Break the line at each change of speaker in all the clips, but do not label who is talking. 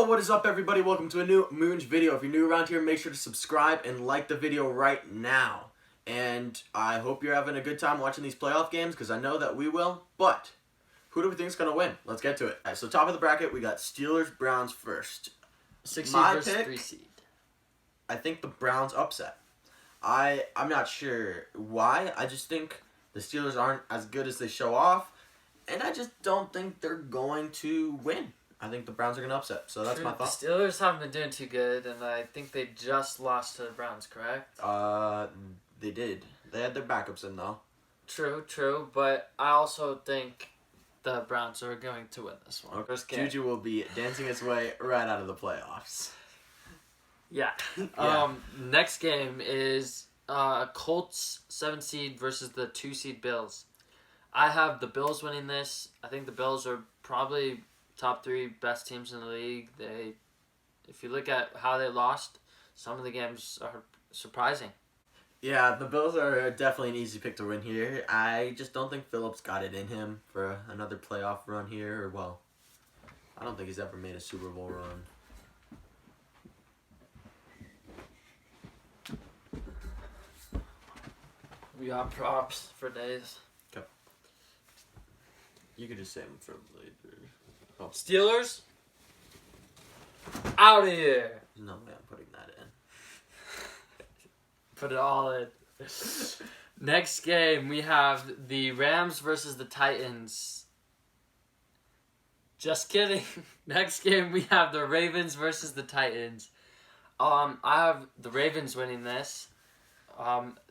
what is up everybody? Welcome to a new Moonge video. If you're new around here, make sure to subscribe and like the video right now. And I hope you're having a good time watching these playoff games, because I know that we will. But who do we think is going to win? Let's get to it. All right, so top of the bracket, we got Steelers-Browns first.
6 seed
My
versus
pick,
3 seed.
I think the Browns upset. I'm not sure why. I just think the Steelers aren't as good as they show off. And I just don't think they're going to win. I think the Browns are going to upset. So that's my thought.
The Steelers haven't been doing too good, and I think they just lost to the Browns, correct?
They did. They had their backups in, though.
True, but I also think the Browns are going to win this one.
Okay. Juju will be dancing his way right out of the playoffs.
Yeah.
Yeah.
Next game is Colts 7 seed versus the 2 seed Bills. I have the Bills winning this. I think the Bills are probably top 3 best teams in the league. If you look at how they lost, some of the games are surprising.
Yeah, the Bills are definitely an easy pick to win here. I just don't think Phillips got it in him for another playoff run here. Or, well, I don't think he's ever made a Super Bowl run.
We got props for days.
You could just save him for later. Oh.
Steelers? Out of here!
No way I'm putting that in.
Put it all in. Next game, we have the Rams versus the Titans. Just kidding. Next game, we have the Ravens versus the Titans. I have the Ravens winning this.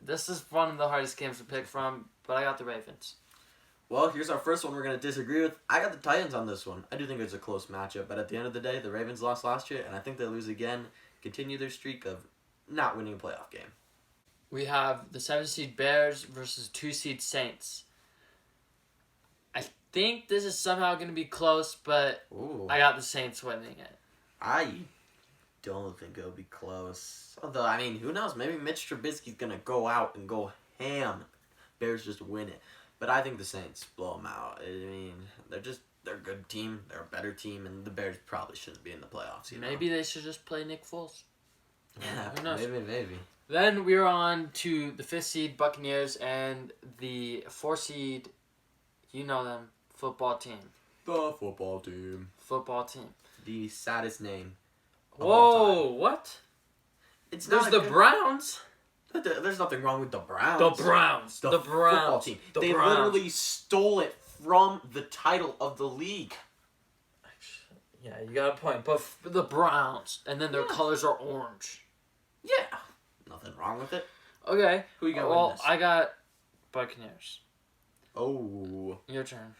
This is one of the hardest games to pick from, but I got the Ravens.
Well, here's our first one we're going to disagree with. I got the Titans on this one. I do think it's a close matchup, but at the end of the day, the Ravens lost last year, and I think they lose again, continue their streak of not winning a playoff game.
We have the 7 seed Bears versus 2 seed Saints. I think this is somehow going to be close, but
Ooh.
I got the Saints winning it.
I don't think it'll be close. Although, I mean, who knows? Maybe Mitch Trubisky's going to go out and go ham. Bears just win it. But I think the Saints blow them out. I mean, they're a good team. They're a better team, and the Bears probably shouldn't be in the playoffs.
Maybe they should just play Nick Foles.
Yeah,
who knows?
Maybe.
Then we're on to the 5th seed Buccaneers and the 4 seed, you know them, football team.
The football team.
Football team.
The saddest name of all
Whoa,
time.
what?
It's
There's
not
the Browns.
There's nothing wrong with the Browns.
The Browns.
The
Browns.
football team.
The
They
Browns.
literally stole it from the title of the league.
Yeah, you got a point. But the Browns, and then their
Yeah.
colors are orange.
Yeah. Nothing wrong with it.
Okay.
Who you got
Well,
win this?
I got Buccaneers.
Oh.
Your turn.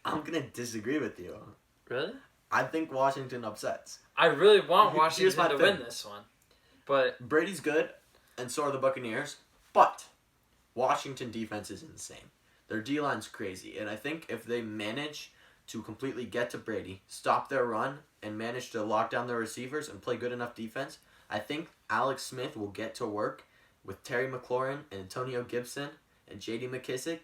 I'm going to disagree with you.
Really?
I think Washington upsets.
I really want
Here's
Washington
my
to
thing.
win this one. But
Brady's good, and so are the Buccaneers, but Washington defense is insane. Their D-line's crazy, and I think if they manage to completely get to Brady, stop their run, and manage to lock down their receivers and play good enough defense, I think Alex Smith will get to work with Terry McLaurin and Antonio Gibson and J.D. McKissick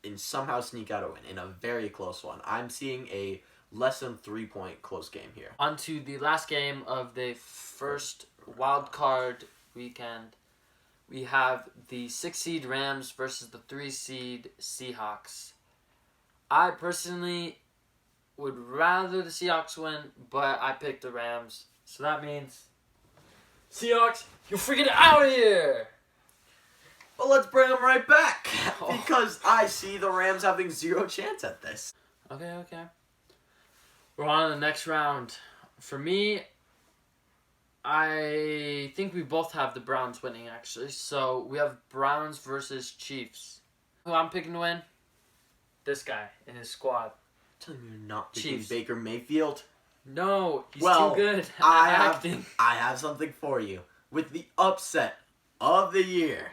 and somehow sneak out a win in a very close one. I'm seeing a less than 3-point close game here.
on to the last game of the first wild card weekend. We have the 6 seed Rams versus the 3 seed Seahawks. I personally would rather the Seahawks win, but I picked the Rams. So that means Seahawks, you're freaking out of here!
Well, let's bring them right back because I see the Rams having zero chance at this.
Okay. We're on to the next round. For me, I think we both have the Browns winning, actually. So we have Browns versus Chiefs. Who I'm picking to win? This guy and his squad.
Tell me you're not picking
Chiefs.
Baker Mayfield.
No, he's
Well,
too good at
I
acting.
have something for you. With the upset of the year,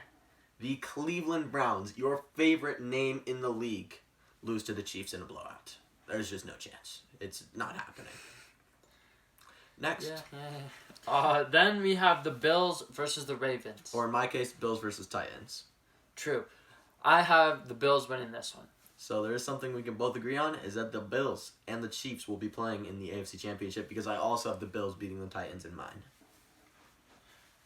the Cleveland Browns, your favorite name in the league, lose to the Chiefs in a blowout. There's just no chance. It's not happening. Next.
Yeah. Then we have the Bills versus the Ravens.
Or in my case, Bills versus Titans.
True. I have the Bills winning this one.
So there is something we can both agree on, is that the Bills and the Chiefs will be playing in the AFC Championship, because I also have the Bills beating the Titans in mind.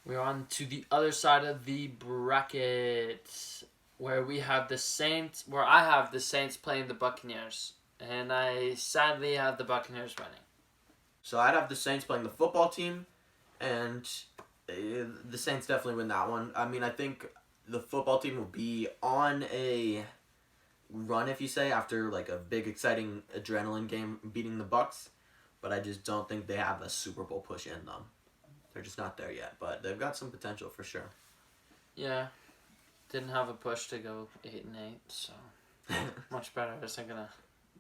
We're on to the other side of the bracket, where we have the Saints, where I have the Saints playing the Buccaneers. And I sadly have the Buccaneers winning.
So I'd have the Saints playing the football team, and the Saints definitely win that one. I mean, I think the football team will be on a run, if you say, after like a big, exciting adrenaline game beating the Bucs, but I just don't think they have a Super Bowl push in them. They're just not there yet, but they've got some potential for sure.
Yeah, didn't have a push to go 8-8, so much better isn't gonna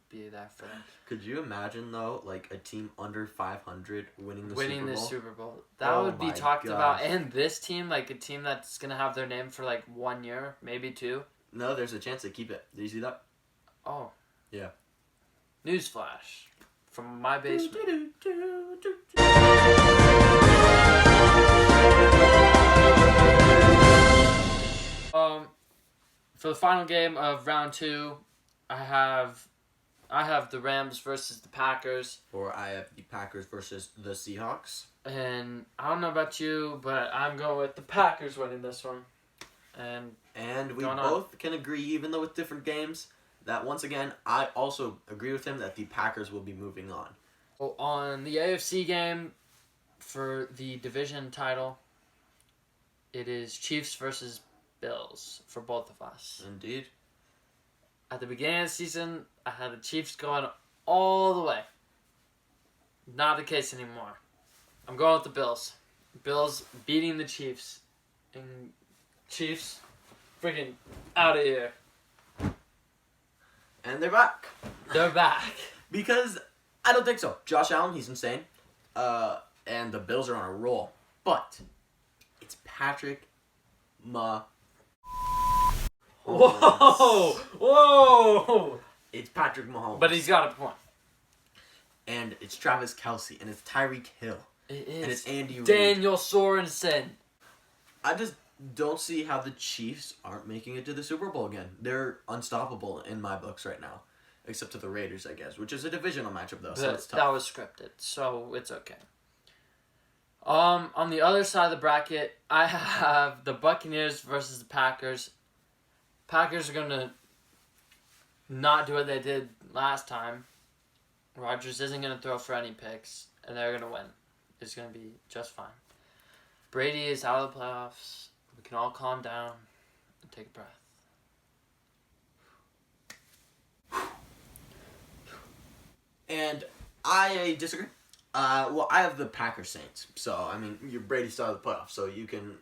be there for them.
Could you imagine though, like a team under 500 winning the Super Bowl?
The Super Bowl. That
Oh
would be
my
talked
gosh.
about. And this team, like a team that's gonna have their name for like 1 year, maybe 2.
No, there's a chance they keep it. Did you see that?
Oh.
Yeah.
Newsflash from my basement. For the final game of round 2, I have the Rams versus the Packers.
Or I have the Packers versus the Seahawks.
And I don't know about you, but I'm going with the Packers winning this one.
And we
Going on.
both can agree, even though with different games, that once again, I also agree with him that the Packers will be moving on.
Well, on the AFC game for the division title, it is Chiefs versus Bills for both of us.
Indeed.
At the beginning of the season, I had the Chiefs going all the way. Not the case anymore. I'm going with the Bills. Bills beating the Chiefs. And Chiefs freaking out of here.
And they're back.
They're back.
Because I don't think so. Josh Allen, he's insane. And the Bills are on a roll. But it's Patrick Mahomes.
Whoa! Whoa!
It's Patrick Mahomes.
But he's got a point.
And it's Travis Kelce. And it's Tyreek Hill.
It
And
is
it's Andy Reid.
Daniel Sorensen.
I just don't see how the Chiefs aren't making it to the Super Bowl again. They're unstoppable in my books right now. Except to the Raiders, I guess. Which is a divisional matchup, though, so it's tough.
That was scripted, so it's okay. On the other side of the bracket, I have the Buccaneers versus the Packers. Packers are going to not do what they did last time. Rodgers isn't going to throw for any picks, and they're going to win. It's going to be just fine. Brady is out of the playoffs. We can all calm down and take a breath.
And I disagree. Well, I have the Packers Saints. So, I mean, your Brady's still out of the playoffs, so you can,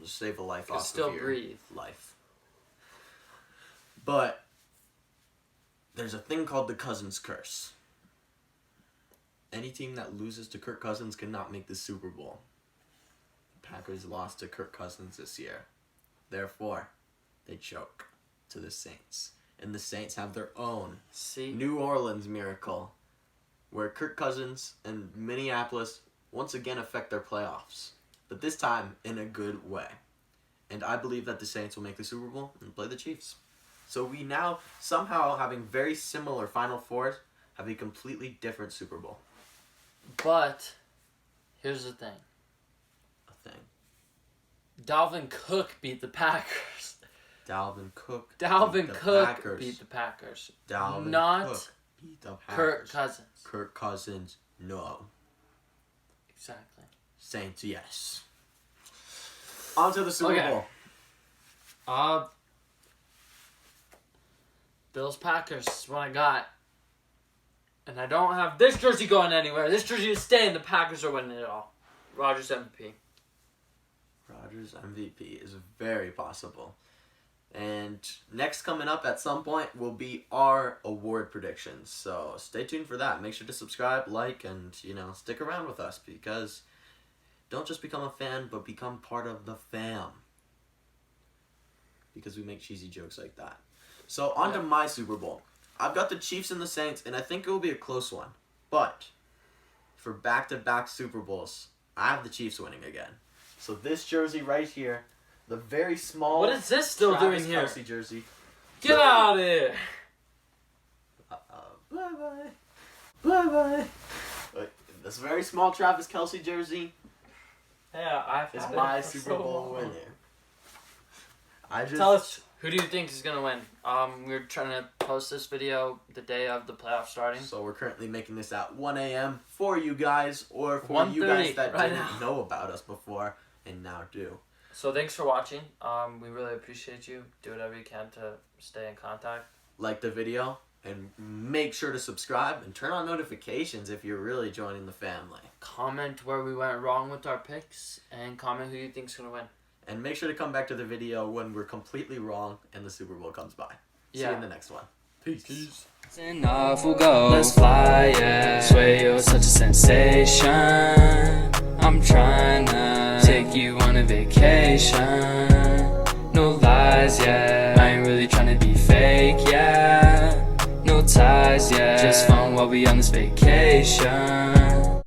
save a life
Can
off
still
of your
breathe.
life. But there's a thing called the Cousins curse. Any team that loses to Kirk Cousins cannot make the Super Bowl. Packers lost to Kirk Cousins this year. Therefore, they choke to the Saints. And the Saints have their own New Orleans miracle, where Kirk Cousins and Minneapolis once again affect their playoffs. But this time in a good way. And I believe that the Saints will make the Super Bowl and play the Chiefs. So we now, somehow having very similar Final Fours, have a completely different Super Bowl.
But here's the thing. Dalvin Cook beat the Packers.
Dalvin Cook
Dalvin
beat the
Cook
Packers.
beat the Packers.
Dalvin
Not
Cook beat the Packers.
Kirk Cousins.
Kirk Cousins, no.
Exactly.
Saints, yes. On to the Super Bowl.
Bills Packers is what I got. And I don't have this jersey going anywhere. This jersey is staying. The Packers are winning it all. Rodgers MVP.
Rodgers MVP is very possible. And next coming up at some point will be our award predictions. So stay tuned for that. Make sure to subscribe, like, and, stick around with us, because don't just become a fan, but become part of the fam. Because we make cheesy jokes like that. So on to my Super Bowl. I've got the Chiefs and the Saints, and I think it will be a close one. But for back-to-back Super Bowls, I have the Chiefs winning again. So this jersey right here, the very small
What is this still
Travis
doing here?
Kelce jersey.
Get out of here!
Bye-bye. This very small Travis Kelce jersey
Yeah, I've
is
had
my
it for
Super
so
Bowl
long.
winner. I just...
Tell us, who do you think is gonna win? We're trying to post this video the day of the playoff starting.
So we're currently making this at 1 a.m. for you guys, or for you guys
1:30
that
right
didn't
now.
know about us before and now do.
So thanks for watching. We really appreciate you. Do whatever you can to stay in contact.
Like the video, and make sure to subscribe and turn on notifications if you're really joining the family.
Comment where we went wrong with our picks, and comment who you think's gonna win.
And make sure to come back to the video when we're completely wrong and the Super Bowl comes by. See you
Yeah.
in the next one. Peace.
And off we'll go. Let's fly, yeah. Sway, you're such a sensation. I'm trying to take you on a vacation. No lies, yeah. I ain't really trying to be fake, yeah. No ties, yeah. Just fun while we on this vacation.